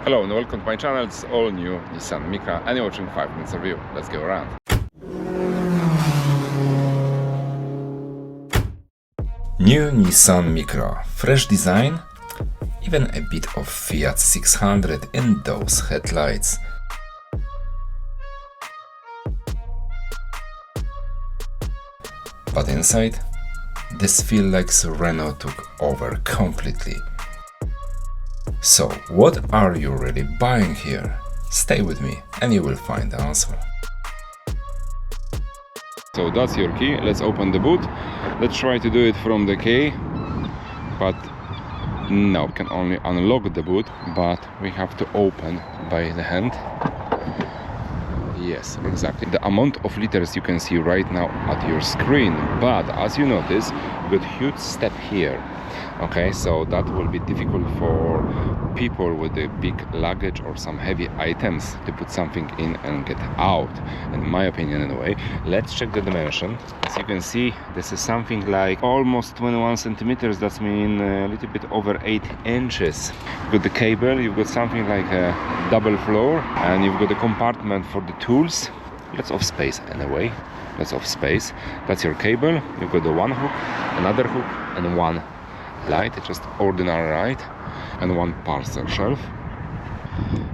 Hello and welcome to my channel. It's all new Nissan Micra and you're watching 5 minutes review. Let's go around. New Nissan Micra, fresh design, even a bit of Fiat 600 in those headlights. But inside, this feels like Renault took over completely. So, what are you really buying here? Stay with me and you will find the answer. So that's your key. Let's open the boot. Let's try to do it from the key. But no, we can only unlock the boot, but we have to open by the hand. Yes, exactly. The amount of liters you can see right now at your screen, but as you notice, we've got huge step here. Okay, so that will be difficult for people with a big luggage or some heavy items to put something in and get out, in my opinion anyway. Let's check the dimension. As you can see, this is something like almost 21 centimeters. That means a little bit over 8 inches. You've got the cable, you've got something like a double floor, and you've got a compartment for the tools. Lots of space anyway. Lots of space. That's your cable. You've got the one hook, another hook, and one light, just ordinary light, and one parcel shelf.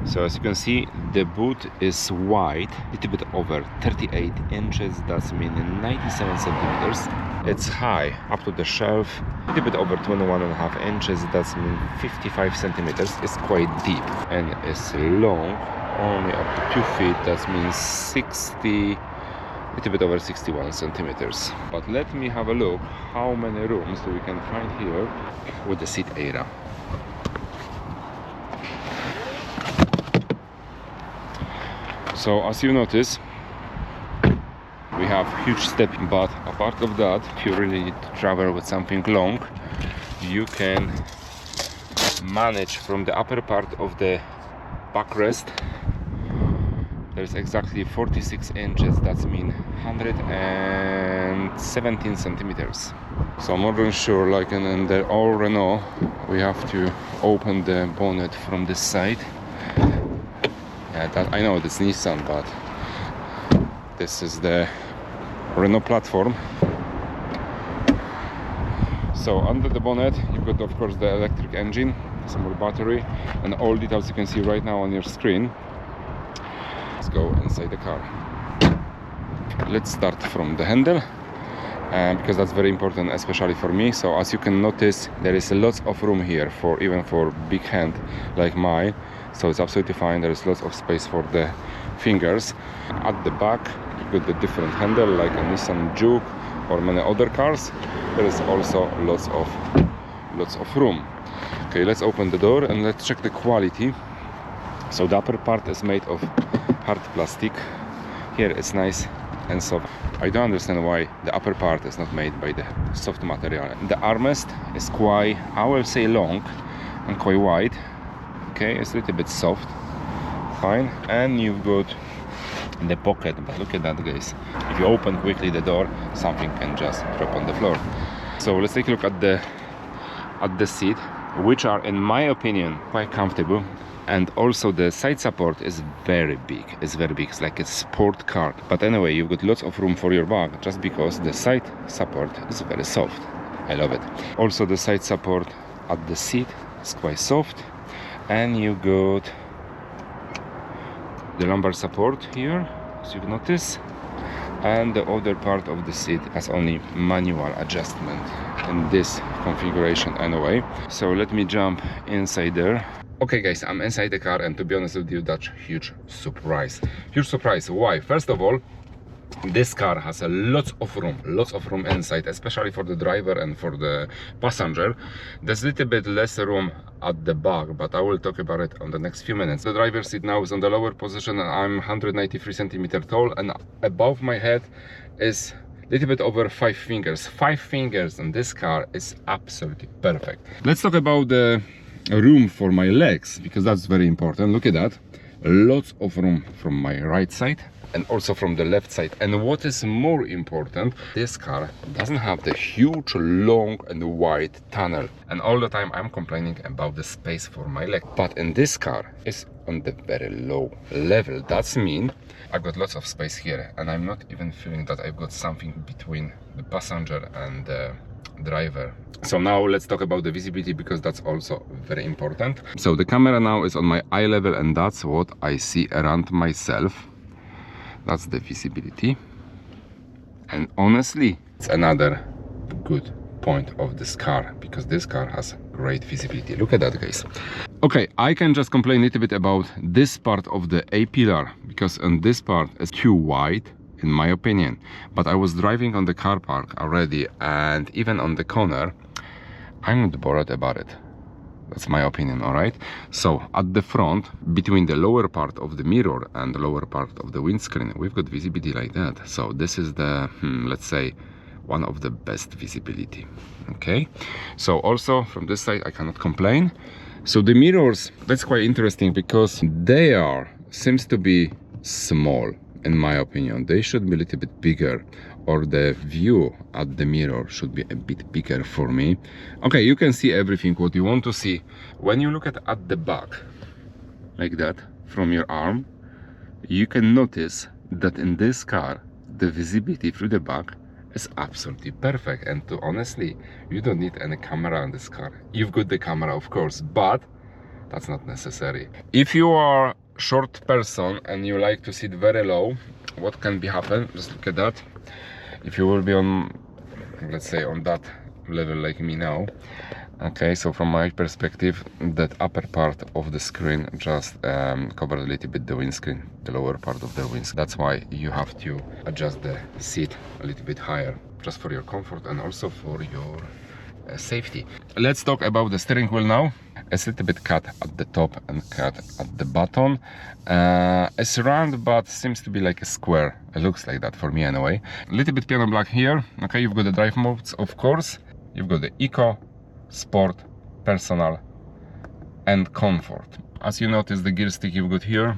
So as you can see, the boot is wide, a little bit over 38 inches, that's meaning 97 centimeters. It's high up to the shelf, a little bit over 21.5 inches, that's mean 55 centimeters. It's quite deep, and it's long, only up to 2 feet, that means 60, a little bit over 61 centimeters. But let me have a look how many rooms we can find here with the seat area. So as you notice, we have huge step, but apart of that, if you really need to travel with something long, you can manage from the upper part of the backrest. There's exactly 46 inches, that's mean 117 centimeters. So I'm more than sure, like in the old Renault, we have to open the bonnet from this side. Yeah, that I know it's Nissan, but this is the Renault platform. So under the bonnet, you've got of course the electric engine, some more battery, and all details you can see right now on your screen. Let's go inside the car. Let's start from the handle, because that's very important, especially for me. So as you can notice, there is lots of room here for even for big hand like mine. So it's absolutely fine. There is lots of space for the fingers. At the back, you've got the different handle like a Nissan Juke or many other cars. There is also lots of room. Okay, let's open the door and let's check the quality. So the upper part is made of hard plastic. Here it's nice and soft. I don't understand why the upper part is not made by the soft material. The armrest is quite, I will say, long and quite wide. Okay, it's a little bit soft, fine. And you've got the pocket, but look at that, guys. If you open quickly the door, something can just drop on the floor. So let's take a look at the seat, which are, in my opinion, quite comfortable. And also the side support is very big. It's very big. It's like a sport car. But anyway, you've got lots of room for your bag, just because the side support is very soft. I love it. Also the side support at the seat is quite soft. And you got the lumbar support here, as you notice. And the other part of the seat has only manual adjustment in this configuration anyway. So let me jump inside there. Okay guys, I'm inside the car, and to be honest with you, that's huge surprise. Huge surprise. Why? First of all, this car has a lots of room inside, especially for the driver and for the passenger. There's a little bit less room at the back, but I will talk about it on the next few minutes. The driver's seat now is on the lower position, and I'm 193 centimeters tall, and above my head is a little bit over 5 fingers. 5 fingers in this car is absolutely perfect. Let's talk about the room for my legs, because that's very important. Look at that. lots of room from my right side and also from the left side. And what is more important, this car doesn't have the huge, long and wide tunnel. And all the time I'm complaining about the space for my leg. But in this car, it's on the very low level. That's mean I've got lots of space here, and I'm not even feeling that I've got something between the passenger and the driver. So now let's talk about the visibility, because that's also very important. So the camera now is on my eye level, and that's what I see around myself. That's the visibility. And honestly, it's another good point of this car, because this car has great visibility. Look at that, guys. Okay, I can just complain a little bit about this part of the A pillar, because on this part is too wide in my opinion. But I was driving on the car park already, and even on the corner, I'm not bothered about it. That's my opinion, all right? So at the front, between the lower part of the mirror and the lower part of the windscreen, we've got visibility like that. So this is the, let's say, one of the best visibility, okay? So also from this side, I cannot complain. So the mirrors, that's quite interesting, because they seems to be small, in my opinion. They should be a little bit bigger, or the view at the mirror should be a bit bigger for me. Okay, you can see everything what you want to see. When you look at the back, like that, from your arm, you can notice that in this car, the visibility through the back is absolutely perfect. And honestly, you don't need any camera in this car. You've got the camera, of course, but that's not necessary. If you are short person and you like to sit very low, what can be happen? Just look at that. If you will be on, let's say, on that level like me now, okay, so from my perspective, that upper part of the screen just covers a little bit the windscreen, the lower part of the windscreen. That's why you have to adjust the seat a little bit higher, just for your comfort and also for your safety. Let's talk about the steering wheel now. It's a little bit cut at the top and cut at the bottom. It's round, but seems to be like a square. It looks like that for me anyway. A little bit piano black here. Okay, you've got the drive modes, of course. You've got the Eco, Sport, Personal and Comfort. As you notice, the gear stick you've got here,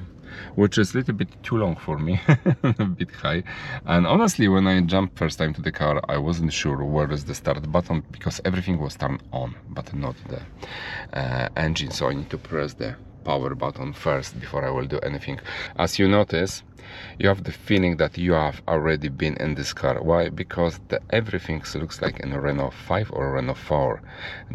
which is a little bit too long for me, a bit high. And honestly, when I jumped first time to the car, I wasn't sure where is the start button, because everything was turned on, but not the engine. So I need to press the power button first before I will do anything. As you notice, you have the feeling that you have already been in this car. Why? Because everything looks like in a Renault 5 or Renault 4,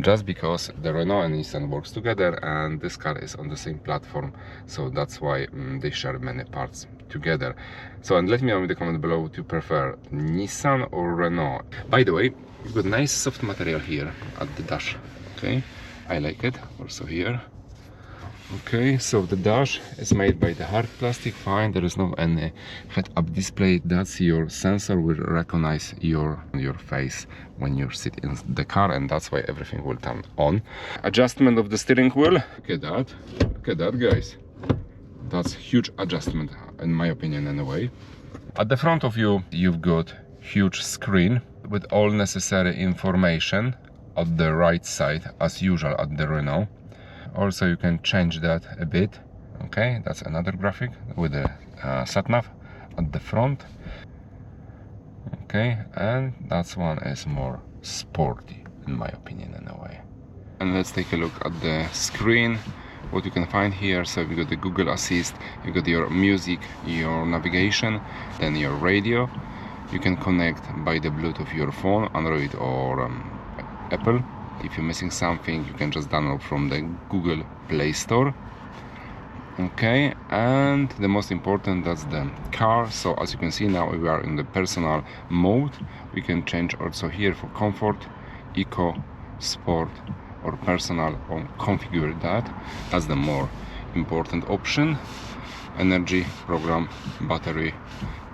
just because the Renault and Nissan works together, and this car is on the same platform, so that's why they share many parts together. So, and let me know in the comment below, would you prefer Nissan or Renault? By the way, you've got nice soft material here at the dash, okay? I like it, also here. Okay, so the dash is made by the hard plastic, fine, there is no any head-up display. That's your sensor will recognize your face when you sit in the car, and that's why everything will turn on. Adjustment of the steering wheel, look at that guys. That's huge adjustment in my opinion anyway. At the front of you, you've got huge screen with all necessary information on the right side, as usual at the Renault. Also, you can change that a bit. Okay, that's another graphic with the sat-nav at the front. Okay, and that one is more sporty in my opinion in a way. And let's take a look at the screen, what you can find here. So you got the Google Assist, you got your music, your navigation, then your radio. You can connect by the Bluetooth your phone, Android or Apple. If you're missing something, you can just download from the Google Play Store. Okay, and the most important, that's the car. So as you can see now, we are in the personal mode. We can change also here for comfort, eco, sport or personal, or configure that. That's the more important option. Energy, program, battery,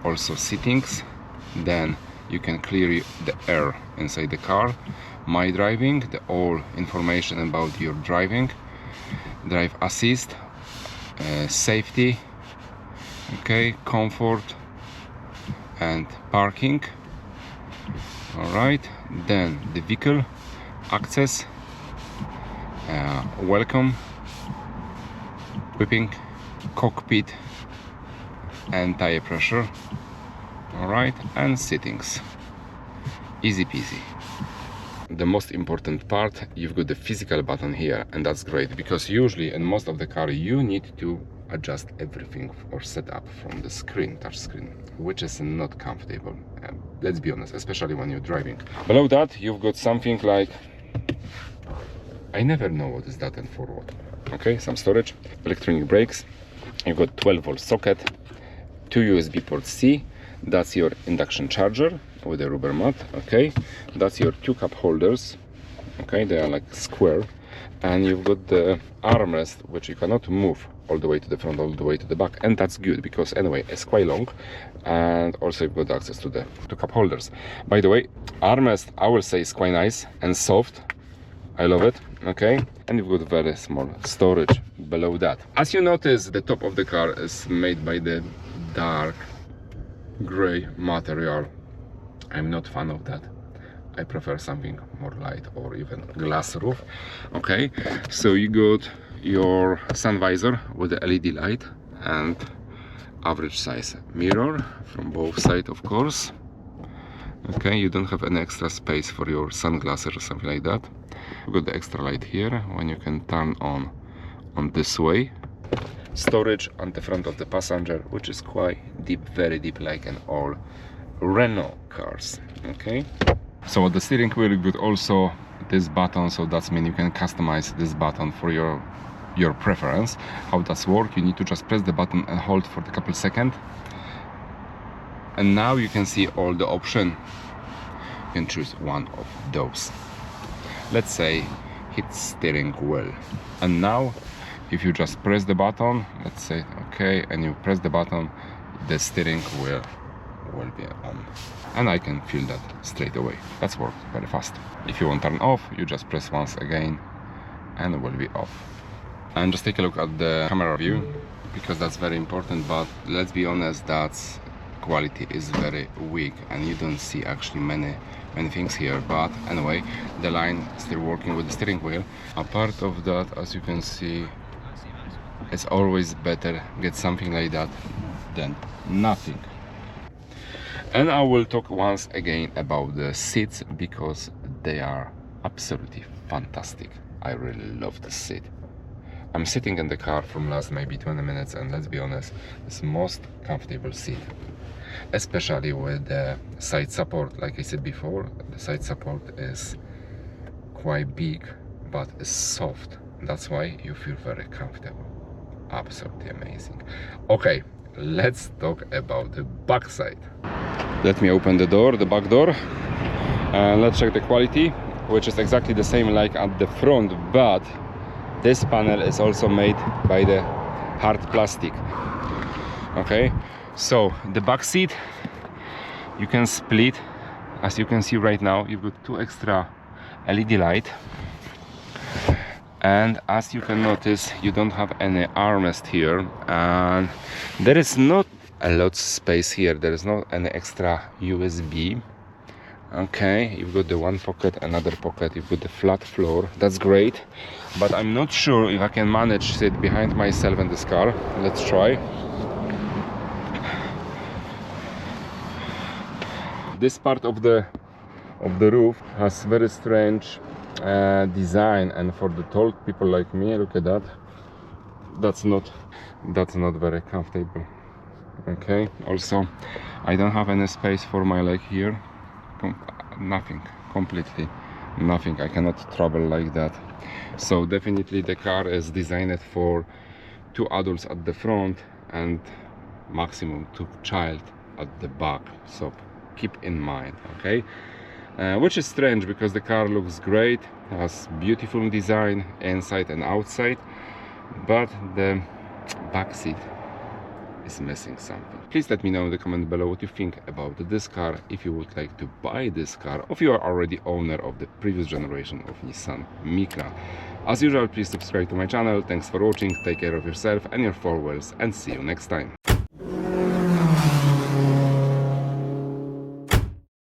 also settings. Then you can clear the air inside the car. My driving, the all information about your driving, drive assist, safety, okay, comfort and parking. All right, then the vehicle access, welcome, whipping, cockpit and tire pressure. All right, and settings. Easy peasy. The most important part, you've got the physical button here, and that's great because usually in most of the car you need to adjust everything or set up from the screen, touch screen, which is not comfortable. Let's be honest, especially when you're driving. Below that, you've got something like, I never know what is that and for what. Okay, some storage, electronic brakes. You've got 12-volt socket, 2 USB port C. That's your induction charger with a rubber mat. Okay, that's your 2 cup holders. Okay, they are like square, and you've got the armrest which you cannot move all the way to the front, all the way to the back, and that's good because anyway it's quite long, and also you've got access to the 2 cup holders. By the way, armrest I will say is quite nice and soft. I love it. Okay, and you've got very small storage below that. As you notice, the top of the car is made by the dark gray material. I'm not fan of that. I prefer something more light or even glass roof. Okay, so you got your sun visor with the LED light and average size mirror from both sides, of course. Okay, you don't have any extra space for your sunglasses or something like that. You got the extra light here when you can turn on this way. Storage on the front of the passenger, which is quite deep, very deep, like in all Renault cars. Okay, so at the steering wheel you got also this button, so that means you can customize this button for your preference. How does work? You need to just press the button and hold for a couple seconds, and now you can see all the options. You can choose one of those. Let's say hit steering wheel, and now if you just press the button, let's say okay, and you press the button, the steering wheel will be on, and I can feel that straight away. That's worked very fast. If you want to turn off, you just press once again and it will be off. And just take a look at the camera view because that's very important, but let's be honest, that's quality is very weak and you don't see actually many things here. But anyway, the line is still working with the steering wheel. Apart of that, as you can see, it's always better get something like that than nothing. And I will talk once again about the seats because they are absolutely fantastic. I really love the seat. I'm sitting in the car from last maybe 20 minutes, and let's be honest, it's the most comfortable seat, especially with the side support. Like I said before, the side support is quite big but it's soft. That's why you feel very comfortable. Absolutely amazing. Okay, let's talk about the back side. Let me open the door, the back door, and let's check the quality, which is exactly the same like at the front, but this panel is also made by the hard plastic. Okay, so the back seat you can split. As you can see right now, you've got 2 extra LED light, and as you can notice, you don't have any armrest here, and there is not a lot of space here. There is not any extra USB. Okay, you've got the one pocket, another pocket, you've got the flat floor. That's great, but I'm not sure if I can manage to sit behind myself in this car. Let's try. This part of the roof has very strange design, and for the tall people like me, look at that, that's not very comfortable. Okay, also I don't have any space for my leg here. Nothing, completely nothing. I cannot travel like that. So definitely the car is designed for 2 adults at the front and maximum 2 child at the back, so keep in mind. Okay, which is strange because the car looks great, has beautiful design inside and outside, but the back seat is missing something. Please let me know in the comment below what you think about this car, if you would like to buy this car, or if you are already owner of the previous generation of Nissan Micra. As usual, please subscribe to my channel. Thanks for watching, take care of yourself and your 4 wheels, and see you next time.